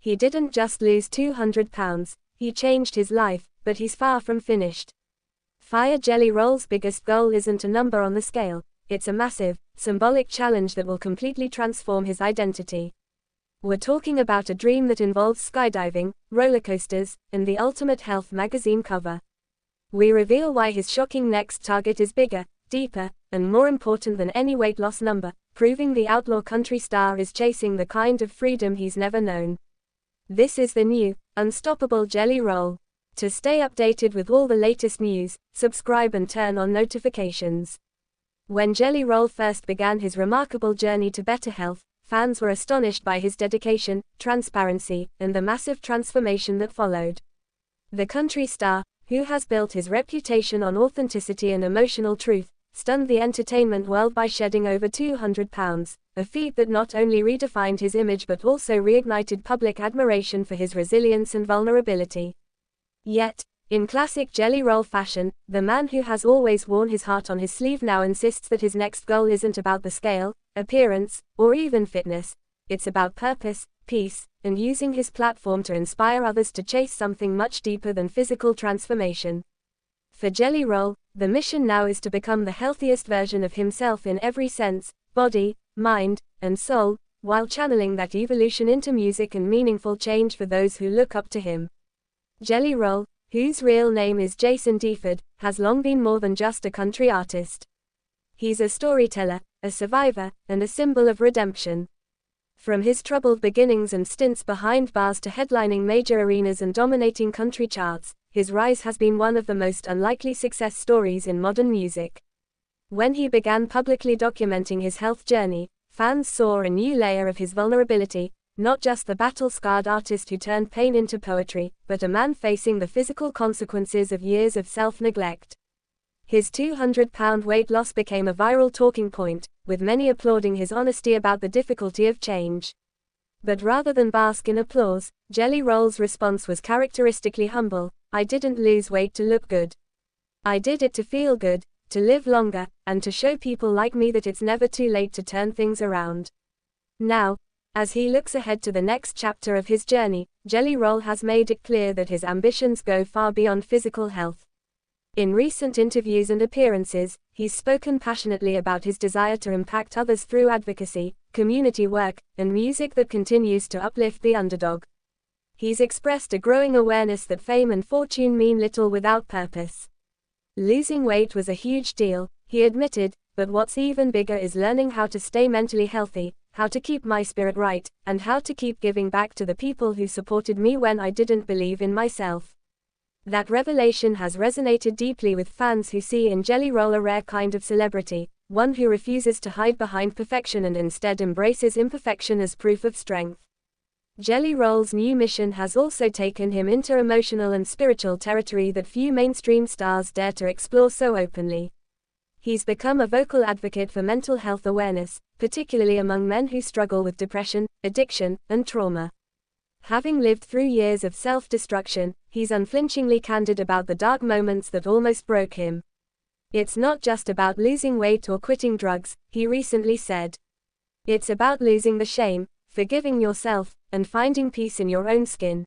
He didn't just lose 200 pounds, he changed his life, but he's far from finished. Fire Jelly Roll's biggest goal isn't a number on the scale, it's a massive, symbolic challenge that will completely transform his identity. We're talking about a dream that involves skydiving, rollercoasters, and the ultimate health magazine cover. We reveal why his shocking next target is bigger, deeper, and more important than any weight loss number, proving the outlaw country star is chasing the kind of freedom he's never known. This is the new, unstoppable Jelly Roll. To stay updated with all the latest news, subscribe and turn on notifications. When Jelly Roll first began his remarkable journey to better health, fans were astonished by his dedication, transparency, and the massive transformation that followed. The country star, who has built his reputation on authenticity and emotional truth, stunned the entertainment world by shedding over 200 pounds, a feat that not only redefined his image but also reignited public admiration for his resilience and vulnerability. Yet, in classic Jelly Roll fashion, the man who has always worn his heart on his sleeve now insists that his next goal isn't about the scale, appearance, or even fitness. It's about purpose, peace, and using his platform to inspire others to chase something much deeper than physical transformation. For Jelly Roll, the mission now is to become the healthiest version of himself in every sense, body, mind, and soul, while channeling that evolution into music and meaningful change for those who look up to him. Jelly Roll, whose real name is Jason Deford, has long been more than just a country artist. He's a storyteller, a survivor, and a symbol of redemption. From his troubled beginnings and stints behind bars to headlining major arenas and dominating country charts, his rise has been one of the most unlikely success stories in modern music. When he began publicly documenting his health journey, fans saw a new layer of his vulnerability, not just the battle-scarred artist who turned pain into poetry, but a man facing the physical consequences of years of self-neglect. His 200-pound weight loss became a viral talking point, with many applauding his honesty about the difficulty of change. But rather than bask in applause, Jelly Roll's response was characteristically humble. I didn't lose weight to look good. I did it to feel good, to live longer, and to show people like me that it's never too late to turn things around. Now, as he looks ahead to the next chapter of his journey, Jelly Roll has made it clear that his ambitions go far beyond physical health. In recent interviews and appearances, he's spoken passionately about his desire to impact others through advocacy, community work, and music that continues to uplift the underdog. He's expressed a growing awareness that fame and fortune mean little without purpose. Losing weight was a huge deal, he admitted, but what's even bigger is learning how to stay mentally healthy, how to keep my spirit right, and how to keep giving back to the people who supported me when I didn't believe in myself. That revelation has resonated deeply with fans who see in Jelly Roll a rare kind of celebrity, one who refuses to hide behind perfection and instead embraces imperfection as proof of strength. Jelly Roll's new mission has also taken him into emotional and spiritual territory that few mainstream stars dare to explore so openly. He's become a vocal advocate for mental health awareness, particularly among men who struggle with depression, addiction, and trauma. Having lived through years of self-destruction, he's unflinchingly candid about the dark moments that almost broke him. It's not just about losing weight or quitting drugs, he recently said. It's about losing the shame, forgiving yourself, and finding peace in your own skin.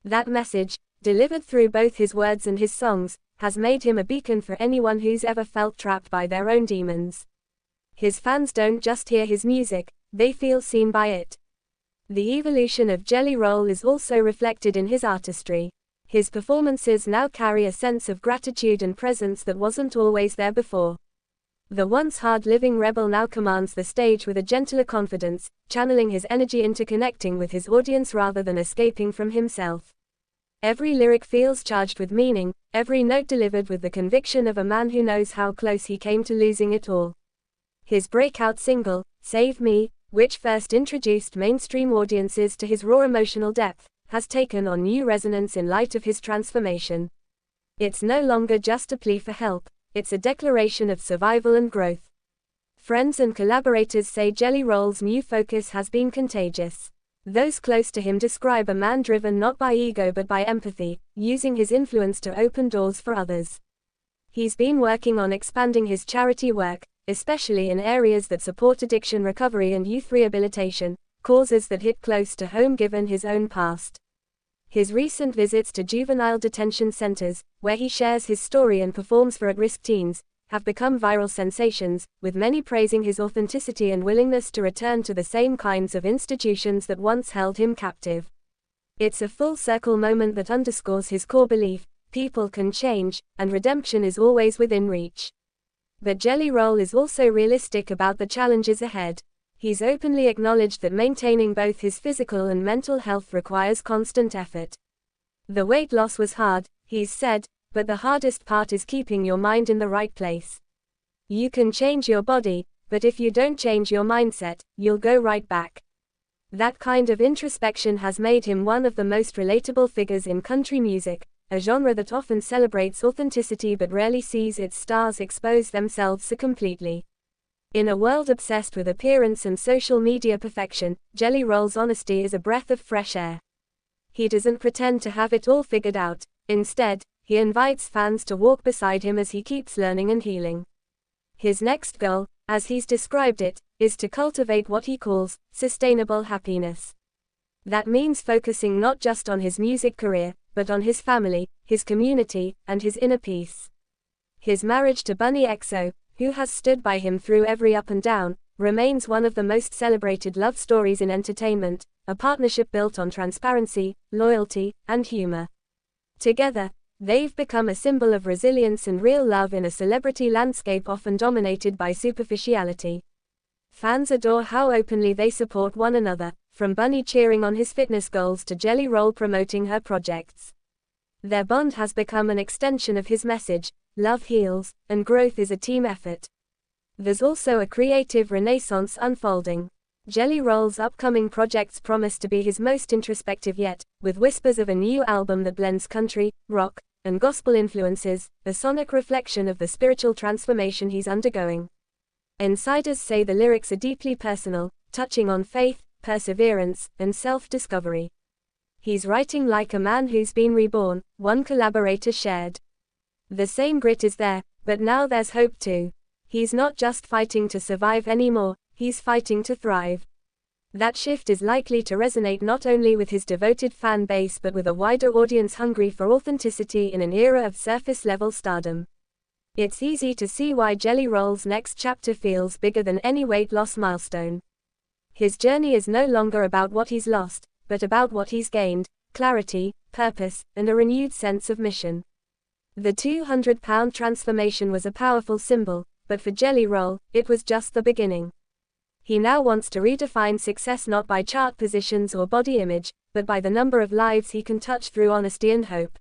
That message, delivered through both his words and his songs, has made him a beacon for anyone who's ever felt trapped by their own demons. His fans don't just hear his music, they feel seen by it. The evolution of Jelly Roll is also reflected in his artistry. His performances now carry a sense of gratitude and presence that wasn't always there before. The once hard-living rebel now commands the stage with a gentler confidence, channeling his energy into connecting with his audience rather than escaping from himself. Every lyric feels charged with meaning, every note delivered with the conviction of a man who knows how close he came to losing it all. His breakout single, Save Me, which first introduced mainstream audiences to his raw emotional depth, has taken on new resonance in light of his transformation. It's no longer just a plea for help, it's a declaration of survival and growth. Friends and collaborators say Jelly Roll's new focus has been contagious. Those close to him describe a man driven not by ego but by empathy, using his influence to open doors for others. He's been working on expanding his charity work, especially in areas that support addiction recovery and youth rehabilitation, causes that hit close to home given his own past. His recent visits to juvenile detention centers, where he shares his story and performs for at-risk teens, have become viral sensations, with many praising his authenticity and willingness to return to the same kinds of institutions that once held him captive. It's a full-circle moment that underscores his core belief: people can change, and redemption is always within reach. But Jelly Roll is also realistic about the challenges ahead. He's openly acknowledged that maintaining both his physical and mental health requires constant effort. The weight loss was hard, he's said, but the hardest part is keeping your mind in the right place. You can change your body, but if you don't change your mindset, you'll go right back. That kind of introspection has made him one of the most relatable figures in country music, a genre that often celebrates authenticity but rarely sees its stars expose themselves so completely. In a world obsessed with appearance and social media perfection, Jelly Roll's honesty is a breath of fresh air. He doesn't pretend to have it all figured out. Instead, he invites fans to walk beside him as he keeps learning and healing. His next goal, as he's described it, is to cultivate what he calls sustainable happiness. That means focusing not just on his music career, but on his family, his community, and his inner peace. His marriage to Bunnie, who has stood by him through every up and down, remains one of the most celebrated love stories in entertainment, a partnership built on transparency, loyalty, and humor. Together, they've become a symbol of resilience and real love in a celebrity landscape often dominated by superficiality. Fans adore how openly they support one another, from Bunnie cheering on his fitness goals to Jelly Roll promoting her projects. Their bond has become an extension of his message: love heals, and growth is a team effort. There's also a creative renaissance unfolding. Jelly Roll's upcoming projects promise to be his most introspective yet, with whispers of a new album that blends country, rock, and gospel influences, a sonic reflection of the spiritual transformation he's undergoing. Insiders say the lyrics are deeply personal, touching on faith, perseverance, and self-discovery. He's writing like a man who's been reborn, one collaborator shared. The same grit is there, but now there's hope too. He's not just fighting to survive anymore, he's fighting to thrive. That shift is likely to resonate not only with his devoted fan base but with a wider audience hungry for authenticity in an era of surface-level stardom. It's easy to see why Jelly Roll's next chapter feels bigger than any weight loss milestone. His journey is no longer about what he's lost, but about what he's gained: clarity, purpose, and a renewed sense of mission. The 200-pound transformation was a powerful symbol, but for Jelly Roll, it was just the beginning. He now wants to redefine success not by chart positions or body image, but by the number of lives he can touch through honesty and hope.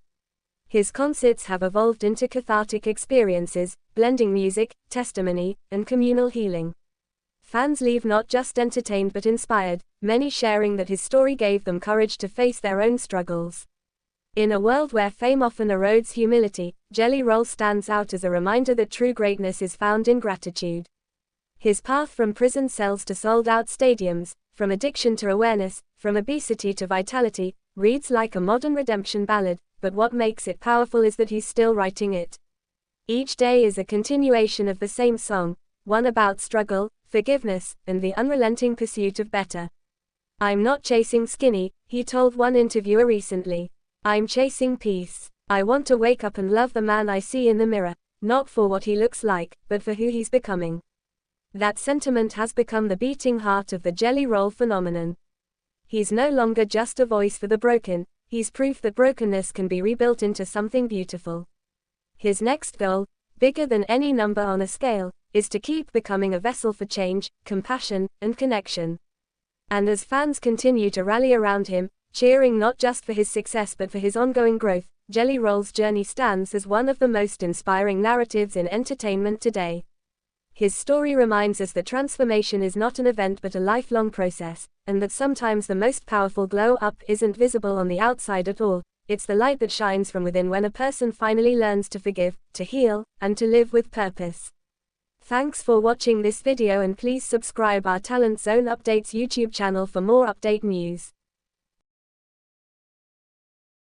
His concerts have evolved into cathartic experiences, blending music, testimony, and communal healing. Fans leave not just entertained but inspired, many sharing that his story gave them courage to face their own struggles. In a world where fame often erodes humility, Jelly Roll stands out as a reminder that true greatness is found in gratitude. His path from prison cells to sold-out stadiums, from addiction to awareness, from obesity to vitality, reads like a modern redemption ballad, but what makes it powerful is that he's still writing it. Each day is a continuation of the same song, one about struggle, forgiveness, and the unrelenting pursuit of better. "I'm not chasing skinny," he told one interviewer recently. "I'm chasing peace. I want to wake up and love the man I see in the mirror, not for what he looks like, but for who he's becoming." That sentiment has become the beating heart of the Jelly Roll phenomenon. He's no longer just a voice for the broken, he's proof that brokenness can be rebuilt into something beautiful. His next goal, bigger than any number on a scale, is to keep becoming a vessel for change, compassion, and connection. And as fans continue to rally around him, cheering not just for his success but for his ongoing growth, Jelly Roll's journey stands as one of the most inspiring narratives in entertainment today. His story reminds us that transformation is not an event but a lifelong process, and that sometimes the most powerful glow-up isn't visible on the outside at all. It's the light that shines from within when a person finally learns to forgive, to heal, and to live with purpose. Thanks for watching this video, and please subscribe our Talent Zone Updates YouTube channel for more update news.